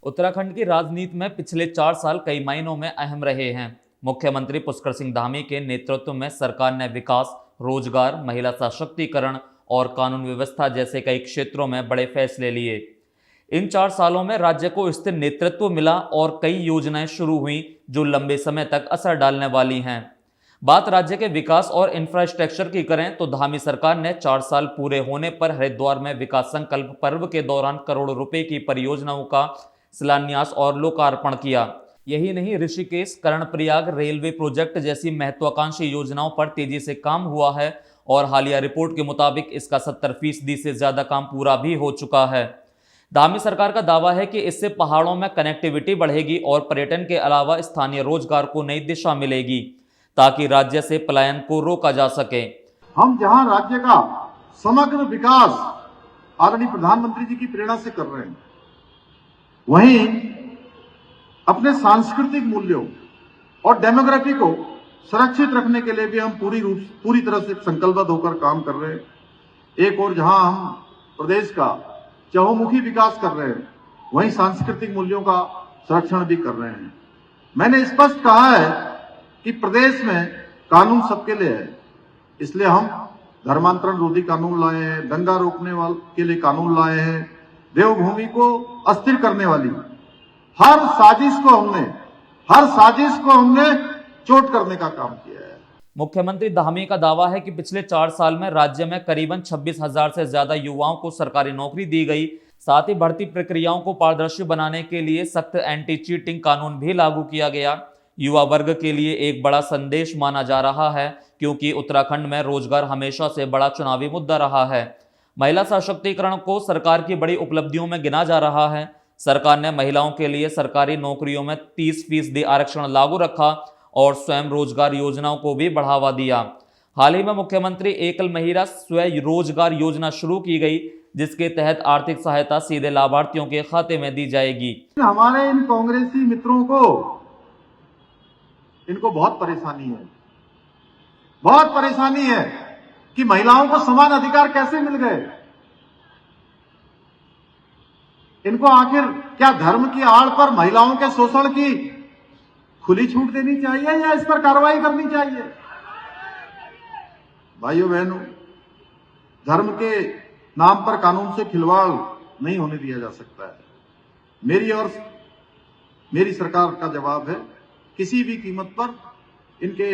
उत्तराखंड की राजनीति में पिछले 4 साल कई मायनों में अहम रहे हैं। मुख्यमंत्री पुष्कर सिंह धामी के नेतृत्व में सरकार ने विकास, रोजगार, महिला सशक्तिकरण और कानून व्यवस्था जैसे कई क्षेत्रों में बड़े फैसले लिए। इन 4 सालों में राज्य को स्थिर नेतृत्व मिला और कई योजनाएं शुरू हुई जो लंबे समय तक असर डालने वाली हैं। बात राज्य के विकास और इंफ्रास्ट्रक्चर की करें तो धामी सरकार ने 4 साल पूरे होने पर हरिद्वार में विकास संकल्प पर्व के दौरान करोड़ों रुपए की परियोजनाओं का शिलान्यास और लोकार्पण किया। यही नहीं, ऋषिकेश कर्णप्रयाग रेलवे प्रोजेक्ट जैसी महत्वाकांक्षी योजनाओं पर तेजी से काम हुआ है और हालिया रिपोर्ट के मुताबिक इसका 70% से ज्यादा काम पूरा भी हो चुका है। धामी सरकार का दावा है कि इससे पहाड़ों में कनेक्टिविटी बढ़ेगी और पर्यटन के अलावा स्थानीय रोजगार को नई दिशा मिलेगी ताकि राज्य से पलायन को रोका जा सके। हम जहां राज्य का समग्र विकास आदरणीय प्रधानमंत्री जी की प्रेरणा से कर रहे हैं, वहीं अपने सांस्कृतिक मूल्यों और डेमोग्राफी को सुरक्षित रखने के लिए भी हम पूरी तरह से संकल्पबद्ध होकर काम कर रहे हैं। एक और जहां हम प्रदेश का चहुमुखी विकास कर रहे हैं, वहीं सांस्कृतिक मूल्यों का संरक्षण भी कर रहे हैं। मैंने स्पष्ट कहा है कि प्रदेश में कानून सबके लिए है, इसलिए हम धर्मांतरण रोधी कानून लाए हैं, दंगा रोकने वाले के लिए कानून लाए हैं, देवभूमि को अस्थिर करने वाली हर साजिश को हमने चोट करने का काम किया है। मुख्यमंत्री धामी का दावा है कि पिछले 4 साल में राज्य में करीबन 26,000 से ज्यादा युवाओं को सरकारी नौकरी दी गई। साथ ही भर्ती प्रक्रियाओं को पारदर्शी बनाने के लिए सख्त एंटी चीटिंग कानून भी लागू किया गया। युवा वर्ग के लिए एक बड़ा संदेश माना जा रहा है क्योंकि उत्तराखंड में रोजगार हमेशा से बड़ा चुनावी मुद्दा रहा है। महिला सशक्तिकरण को सरकार की बड़ी उपलब्धियों में गिना जा रहा है। सरकार ने महिलाओं के लिए सरकारी नौकरियों में 30% आरक्षण लागू रखा और स्वयं रोजगार योजनाओं को भी बढ़ावा दिया। हाल ही में मुख्यमंत्री एकल महिला स्वयं रोजगार योजना शुरू की गई, जिसके तहत आर्थिक सहायता सीधे लाभार्थियों के खाते में दी जाएगी। हमारे इन कांग्रेसी मित्रों को इनको बहुत परेशानी है कि महिलाओं को समान अधिकार कैसे मिल गए। इनको आखिर क्या धर्म की आड़ पर महिलाओं के शोषण की खुली छूट देनी चाहिए या इस पर कार्रवाई करनी चाहिए? भाइयों बहनों, धर्म के नाम पर कानून से खिलवाड़ नहीं होने दिया जा सकता है। मेरी सरकार का जवाब है, किसी भी कीमत पर इनके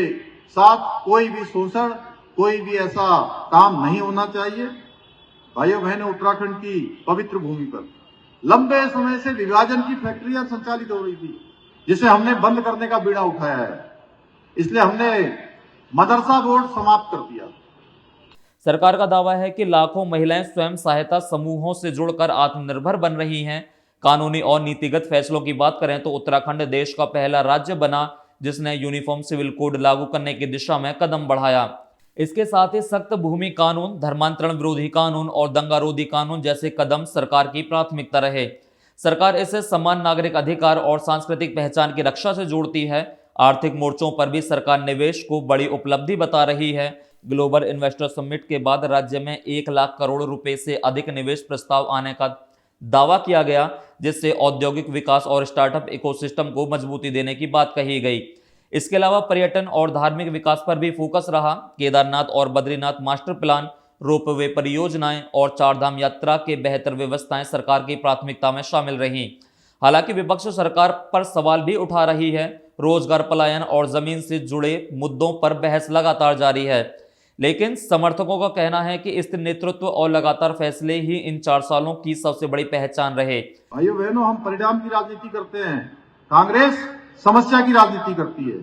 साथ कोई भी शोषण, कोई भी ऐसा काम नहीं होना चाहिए। भाइयों बहनों, उत्तराखंड की पवित्र भूमि पर लंबे समय से विभाजन की फैक्ट्रियां संचालित हो रही थी, जिसे हमने बंद करने का बीड़ा उठाया है। इसलिए हमने मदरसा बोर्ड समाप्त कर दिया। सरकार का दावा है कि लाखों महिलाएं स्वयं सहायता समूहों से जुड़कर आत्मनिर्भर बन रही हैं। कानूनी और नीतिगत फैसलों की बात करें तो उत्तराखंड देश का पहला राज्य बना जिसने यूनिफॉर्म सिविल कोड लागू करने की दिशा में कदम बढ़ाया। इसके साथ ही सख्त भूमि कानून, धर्मांतरण विरोधी कानून और दंगा रोधी कानून जैसे कदम सरकार की प्राथमिकता रहे। सरकार इसे समान नागरिक अधिकार और सांस्कृतिक पहचान की रक्षा से जोड़ती है। आर्थिक मोर्चों पर भी सरकार निवेश को बड़ी उपलब्धि बता रही है। ग्लोबल इन्वेस्टर समिट के बाद राज्य में 1 लाख करोड़ रुपए से अधिक निवेश प्रस्ताव आने का दावा किया गया, जिससे औद्योगिक विकास और स्टार्टअप इकोसिस्टम को मजबूती देने की बात कही गई। इसके अलावा पर्यटन और धार्मिक विकास पर भी फोकस रहा। केदारनाथ और बद्रीनाथ मास्टर प्लान, रोपवे परियोजनाएं और 4 धाम यात्रा के बेहतर व्यवस्थाएं सरकार की प्राथमिकता में शामिल रहीं। हालांकि विपक्ष सरकार पर सवाल भी उठा रही है। रोजगार, पलायन और जमीन से जुड़े मुद्दों पर बहस लगातार जारी है, लेकिन समर्थकों का कहना है कि स्थिर नेतृत्व और लगातार फैसले ही इन 4 सालों की सबसे बड़ी पहचान रहे। भाइयों बहनों, हम परिणाम की राजनीति करते हैं, कांग्रेस समस्या की राजनीति करती है।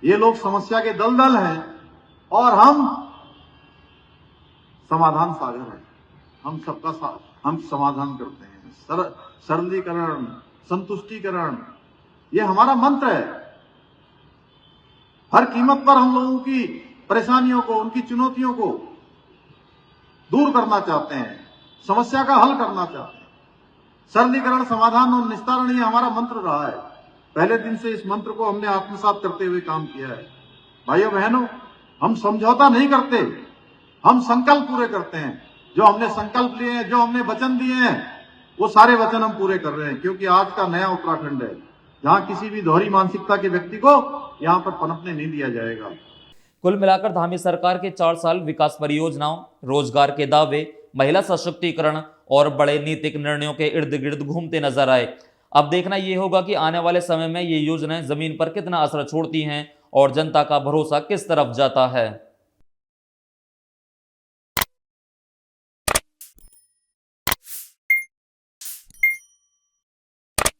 ये लोग समस्या के दलदल हैं और हम समाधान सागर हैं। हम सबका हम समाधान करते हैं। सरलीकरण, संतुष्टिकरण, ये हमारा मंत्र है। हर कीमत पर हम लोगों की परेशानियों को, उनकी चुनौतियों को दूर करना चाहते हैं, समस्या का हल करना चाहते हैं। सरलीकरण, समाधान और निस्तारण, ये हमारा मंत्र रहा है। पहले दिन से इस मंत्र को हमने आत्मसात करते हुए काम किया है। भाइयों बहनों, हम समझौता नहीं करते, हम संकल्प पूरे करते हैं। जो हमने संकल्प लिए हैं, जो हमने वचन दिए हैं, वो सारे वचन हम पूरे कर रहे हैं, क्योंकि आज का नया उत्तराखंड है जहां किसी भी दोहरी मानसिकता के व्यक्ति को यहां पर पनपने नहीं दिया जाएगा। कुल मिलाकर धामी सरकार के 4 साल विकास परियोजनाओं, रोजगार के दावे, महिला सशक्तिकरण और बड़े नीतिक निर्णयों के इर्द गिर्द घूमते नजर आए। अब देखना यह होगा कि आने वाले समय में ये योजनाएं जमीन पर कितना असर छोड़ती हैं और जनता का भरोसा किस तरफ जाता है।